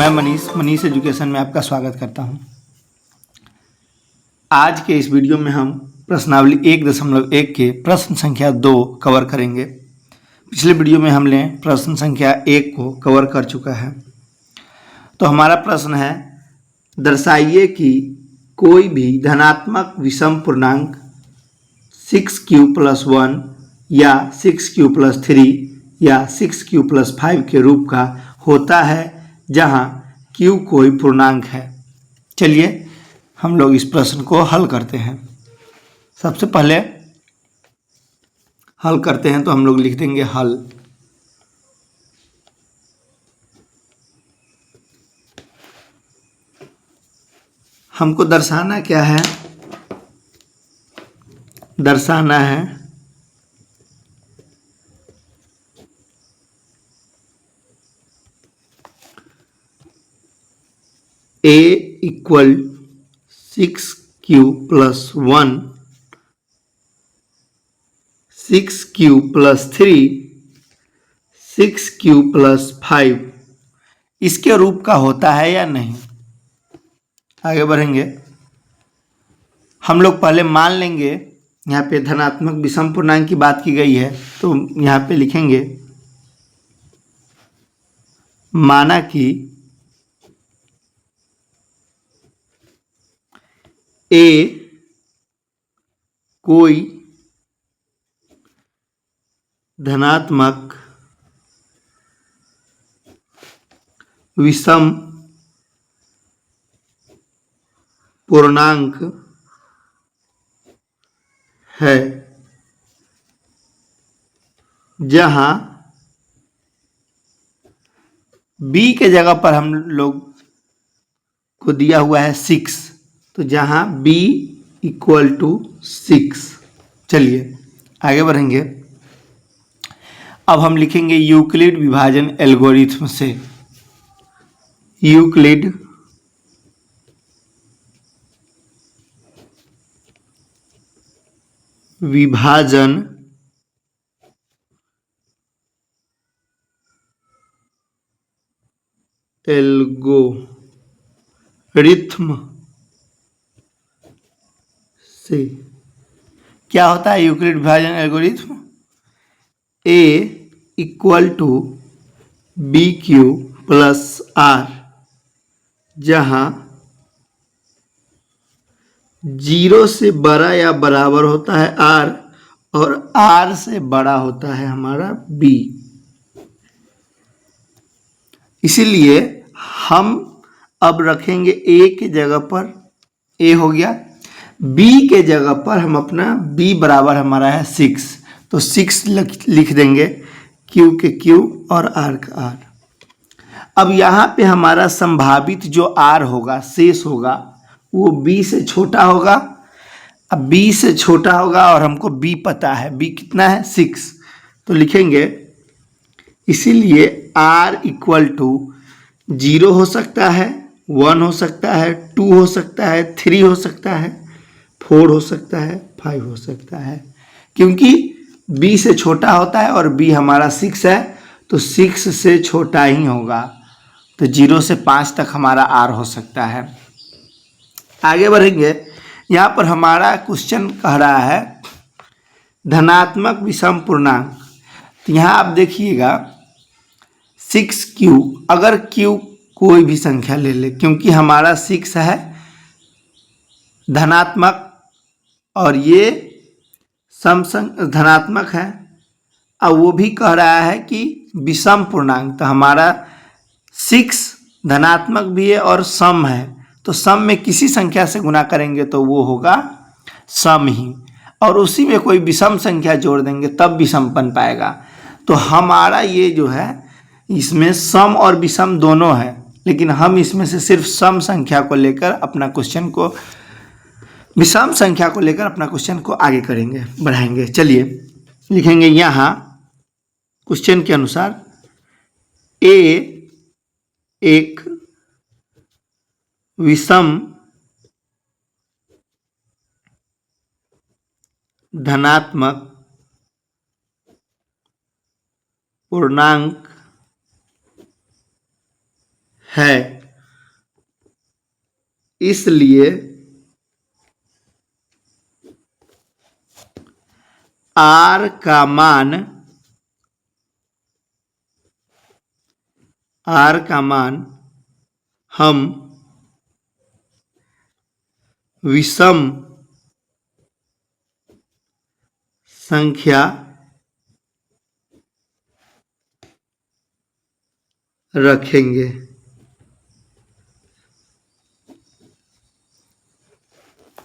मैं मनीष एजुकेशन में आपका स्वागत करता हूं। आज के इस वीडियो में हम प्रश्नावली 1.1 के प्रश्न संख्या 2 कवर करेंगे। पिछले वीडियो में हमने प्रश्न संख्या 1 को कवर कर चुका है। तो हमारा प्रश्न है, दर्शाइए कि कोई भी धनात्मक विषम पूर्णांक 6q+1 या 6q+3 या 6q+5 के रूप का होता है जहां q कोई पूर्णांक है। चलिए हम लोग इस प्रश्न को हल करते हैं। सबसे पहले हल करते हैं तो हम लोग लिख देंगे हल। हमको दर्शाना क्या है? दर्शाना है a equal 6q+1 6q+3 6q+5 इसके रूप का होता है या नहीं। आगे बढ़ेंगे। हम लोग पहले मान लेंगे, यहाँ पे धनात्मक विषम पूर्णांक की बात की गई है तो यहाँ पे लिखेंगे माना कि a कोई धनात्मक विषम पूर्णांक है जहां b के जगह पर हम लोग को दिया हुआ है 6, तो जहां b इक्वल टू 6। चलिए आगे बढ़ेंगे। अब हम लिखेंगे यूक्लिड विभाजन एल्गोरिथ्म से। यूक्लिड विभाजन एल्गोरिथ्म से क्या होता है? यूक्लिड विभाजन algorithm a equal to BQ+R जहां 0 से बड़ा या बराबर होता है R और R से बड़ा होता है हमारा B। इसीलिए हम अब रखेंगे A के जगह पर, A हो गया, B के जगह पर हम अपना B बराबर हमारा है 6, तो 6 लिख देंगे, Q के Q और R का R। अब यहाँ पे हमारा संभावित जो R होगा, शेष होगा, वो B से छोटा होगा। अब B से छोटा होगा और हमको B पता है, B कितना है? 6, तो लिखेंगे इसीलिए R इक्वल टू 0 हो सकता है, 1 हो सकता है, 2 हो सकता है, 3 हो सकता है, 4 हो सकता है, 5 हो सकता है, क्योंकि B से छोटा होता है और B हमारा 6 है, तो 6 से छोटा ही होगा, तो 0 से 5 तक हमारा R हो सकता है। आगे बढ़ेंगे। यहाँ पर हमारा क्वेश्चन कह रहा है धनात्मक विषम पूर्णांक। तो यहाँ आप देखिएगा 6q, अगर q कोई भी संख्या ले ले, क्योंकि हमारा 6 है धनात्मक और ये धनात्मक है। अब वो भी कह रहा है कि विषम पूर्णांक, तो हमारा 6 धनात्मक भी है और सम है, तो सम में किसी संख्या से गुना करेंगे तो वो होगा सम ही, और उसी में कोई विषम संख्या जोड़ देंगे तब विषम बन पाएगा। तो हमारा ये जो है इसमें सम और विषम दोनों है, लेकिन हम इसमें से सिर्फ सम संख्या को लेकर अपना क्वेश्चन को, विषम संख्या को लेकर अपना क्वेश्चन को आगे करेंगे, बढ़ाएंगे। चलिए लिखेंगे यहाँ क्वेश्चन के अनुसार a एक विषम धनात्मक पूर्णांक है, इसलिए r का मान हम विषम संख्या रखेंगे।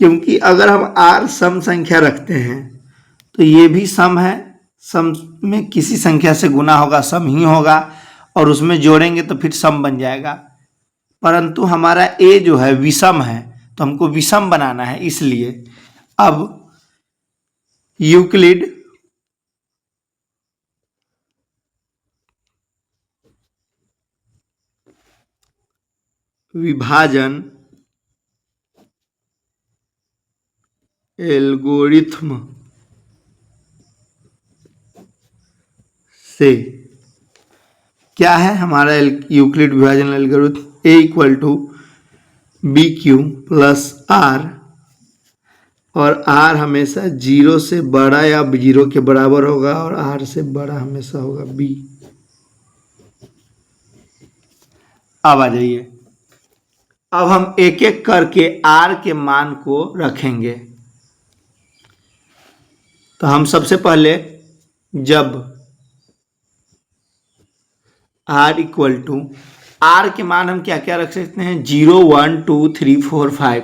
क्योंकि अगर हम r सम संख्या रखते हैं तो ये भी सम है, सम में किसी संख्या से गुना होगा सम ही होगा, और उसमें जोड़ेंगे तो फिर सम बन जाएगा। परंतु हमारा a जो है विषम है, तो हमको विषम बनाना है, इसलिए अब यूक्लिड विभाजन एल्गोरिथ्म से क्या है हमारा यूक्लिड विभाजन algorithm, a equal to B Q plus R, और r हमेशा 0 से बड़ा या 0 के बराबर होगा और r से बड़ा हमेशा होगा b। अब आ जाइए, अब हम एक एक करके r के मान को रखेंगे। तो हम सबसे पहले जब r इक्वल टू r के मान हम क्या क्या रख सकते हैं, 0 1 2 3 4 5,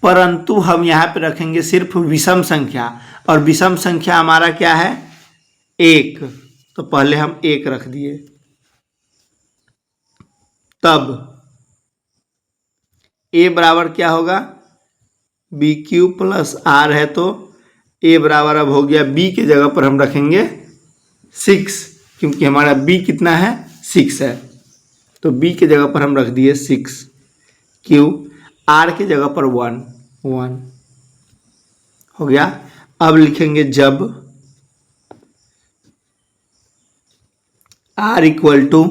परंतु हम यहाँ पे रखेंगे सिर्फ विषम संख्या, और विषम संख्या हमारा क्या है 1, तो पहले हम 1 रख दिए। तब a बराबर क्या होगा, बी क्यू प्लस आर है, तो a बराबर अब हो गया, b के जगह पर हम रखेंगे 6, क्योंकि हमारा b कितना है 6 है, तो b के जगह पर हम रख दिए 6, q r के जगह पर 1 1 हो गया। अब लिखेंगे जब r इक्वल टू,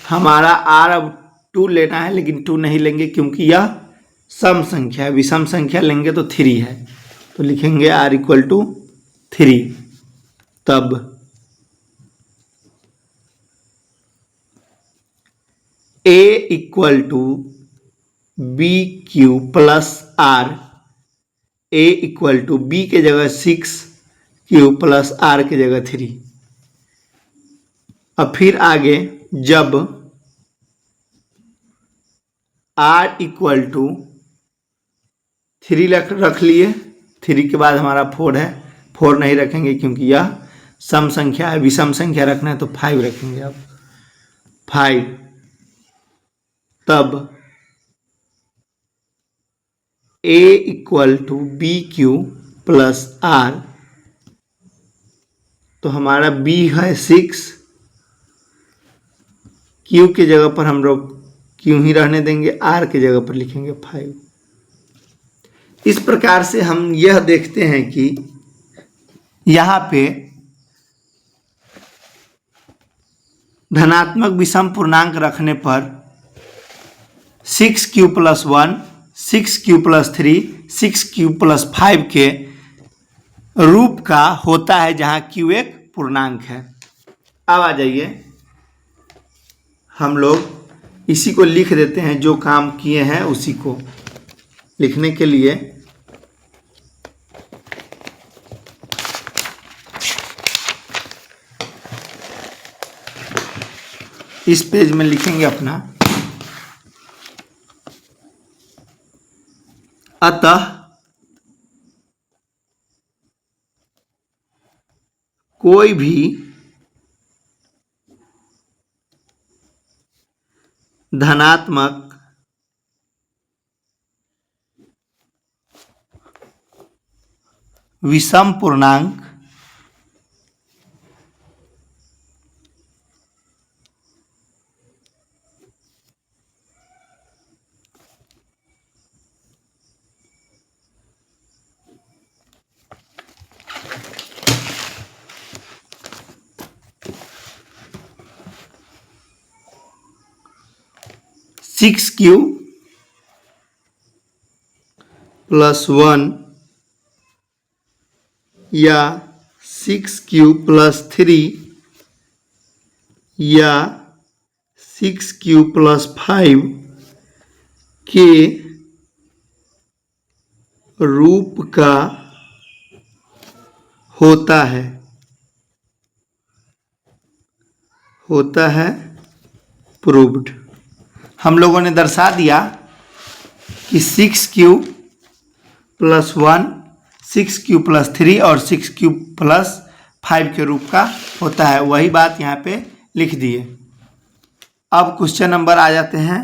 हमारा r अब 2 लेना है, लेकिन 2 नहीं लेंगे क्योंकि यह सम संख्या है, विषम संख्या लेंगे तो 3 है, तो लिखेंगे r इक्वल टू 3। तब a equal to B Q plus R, a equal to B के जगह 6, क्यू प्लस आर के जगह 3। अब फिर आगे जब r इक्वल टू 3 रख लिए, 3 के बाद हमारा 4 है, 4 नहीं रखेंगे क्योंकि यह सम संख्या है, विषम संख्या रखना है तो 5 रखेंगे। अब 5, तब a equal to B Q plus R, तो हमारा b है 6, q के जगह पर हम लोग q ही रहने देंगे, r के जगह पर लिखेंगे 5। इस प्रकार से हम यह देखते हैं कि यहाँ पे धनात्मक विषम पूर्णांक रखने पर 6q plus 1, 6q plus 3, 6q plus 5 के रूप का होता है, जहाँ q एक पूर्णांक है। अब आ जाइए, हम लोग इसी को लिख देते हैं, जो काम किए हैं उसी को लिखने के लिए इस पेज में लिखेंगे अपना। अतः कोई भी धनात्मक विषम पूर्णांक 6q प्लस 1 या 6q प्लस 3 या 6q प्लस 5 के रूप का होता है प्रूव्ड। हम लोगों ने दर्शा दिया कि 6q प्लस 1, 6q प्लस 3 और 6q प्लस 5 के रूप का होता है। वही बात यहाँ पे लिख दिए। अब क्वेश्चन नंबर आ जाते हैं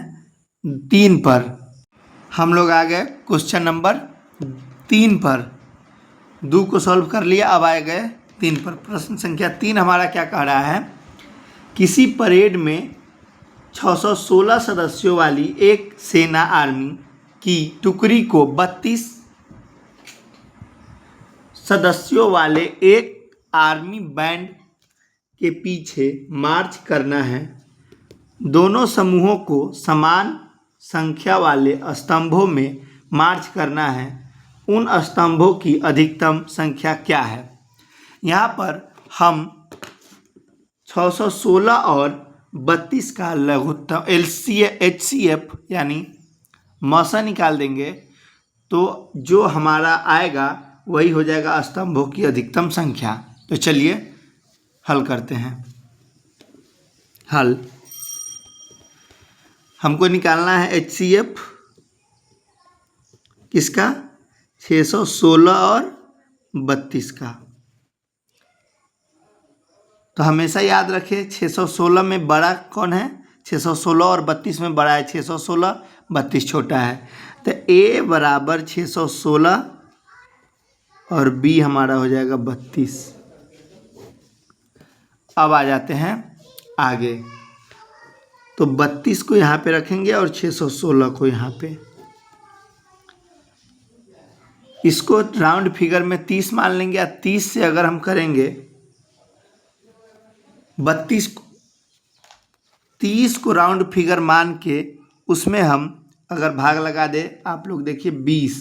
3 पर। हम लोग आ गए क्वेश्चन नंबर 3 पर। 2 को सॉल्व कर लिया, अब आ गए 3 पर। प्रश्न संख्या 3 हमारा क्या कह रहा है, किसी परेड में 616 सदस्यों वाली एक सेना आर्मी की टुकड़ी को 32 सदस्यों वाले एक आर्मी बैंड के पीछे मार्च करना है। दोनों समूहों को समान संख्या वाले स्तंभों में मार्च करना है। उन स्तंभों की अधिकतम संख्या क्या है। यहाँ पर हम 616 और 32 का लघुत्तम HCF यानी मौसा निकाल देंगे तो जो हमारा आएगा वही हो जाएगा स्तंभों की अधिकतम संख्या। तो चलिए हल करते हैं। हल हमको निकालना है HCF किसका, 616 और 32 का। तो हमेशा याद रखें 616 में बड़ा कौन है, 616 और 32 में बड़ा है 616, 32 छोटा है। तो A बराबर 616 और B हमारा हो जाएगा 32। अब आ जाते हैं आगे। तो 32 को यहाँ पे रखेंगे और 616 को यहाँ पे। इसको राउंड फिगर में 30 मान लेंगे या 30 से अगर हम करेंगे 32 को 30 को राउंड फिगर मान के उसमें हम अगर भाग लगा दे, आप लोग देखिए 20,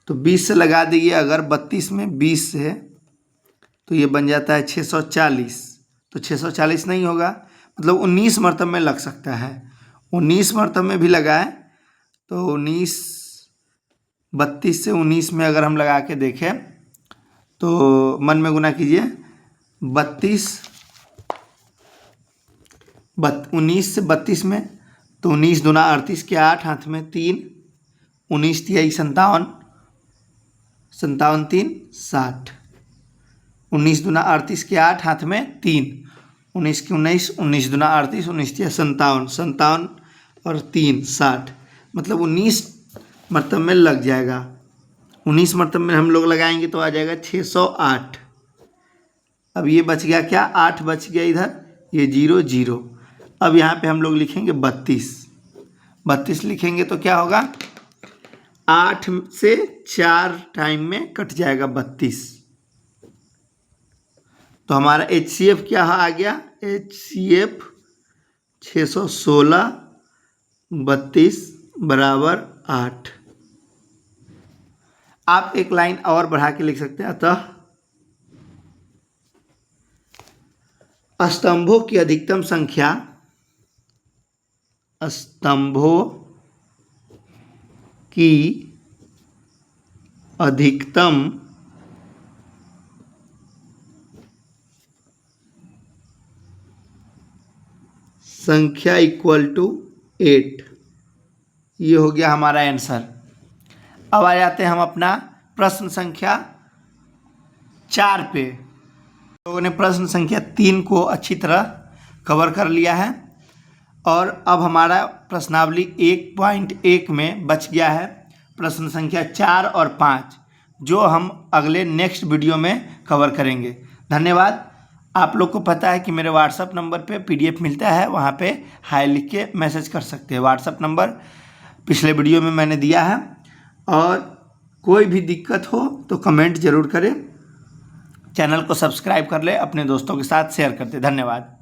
तो 20 से लगा दिए अगर 32 में 20 से, तो ये बन जाता है 640। तो 640 नहीं होगा, मतलब 19 मरतब में लग सकता है। 19 मरतब में भी लगाए तो 19, 32 से 19 में अगर हम लगा के देखें तो मन में गुना कीजिए, 19 से 32 में, तो 19 दूना 38 के 8, हाथ में 3, 19 तिहाई 57, 57 3 60, 19 दूना 38 के 8, हाथ में 3, 19 के 19, 19 दूना 38, 19 तिहाई 57, 57 और 3 60, मतलब 19 मरतब में लग जाएगा। 19 मरतब में हम लोग लगाएंगे तो आ जाएगा 608। अब ये बच गया क्या, 8 बच गया इधर, ये 0 0। अब यहाँ पे हम लोग लिखेंगे 32। 32 लिखेंगे तो क्या होगा, 8 से 4 टाइम में कट जाएगा 32। तो हमारा HCF क्या आ गया, HCF 616 32 बराबर 8। आप एक लाइन और बढ़ा के लिख सकते हैं, अतः स्तंभों की अधिकतम संख्या, स्तंभों की अधिकतम संख्या इक्वल टू 8। ये हो गया हमारा आंसर। अब आ जाते हैं हम अपना प्रश्न संख्या 4 पे। लोगों ने प्रश्न संख्या 3 को अच्छी तरह कवर कर लिया है और अब हमारा प्रश्नावली 1.1 में बच गया है प्रश्न संख्या 4 और 5, जो हम अगले नेक्स्ट वीडियो में कवर करेंगे। धन्यवाद। आप लोग को पता है कि मेरे व्हाट्सअप नंबर पे PDF मिलता है, वहाँ पे हाय लिख के मैसेज कर सकते हैं। व्हाट्सअप नंबर पिछले वीडियो में मैंने दिया है, और कोई भी दिक्कत हो तो कमेंट ज़रूर करें। चैनल को सब्सक्राइब कर ले, अपने दोस्तों के साथ शेयर करते। धन्यवाद।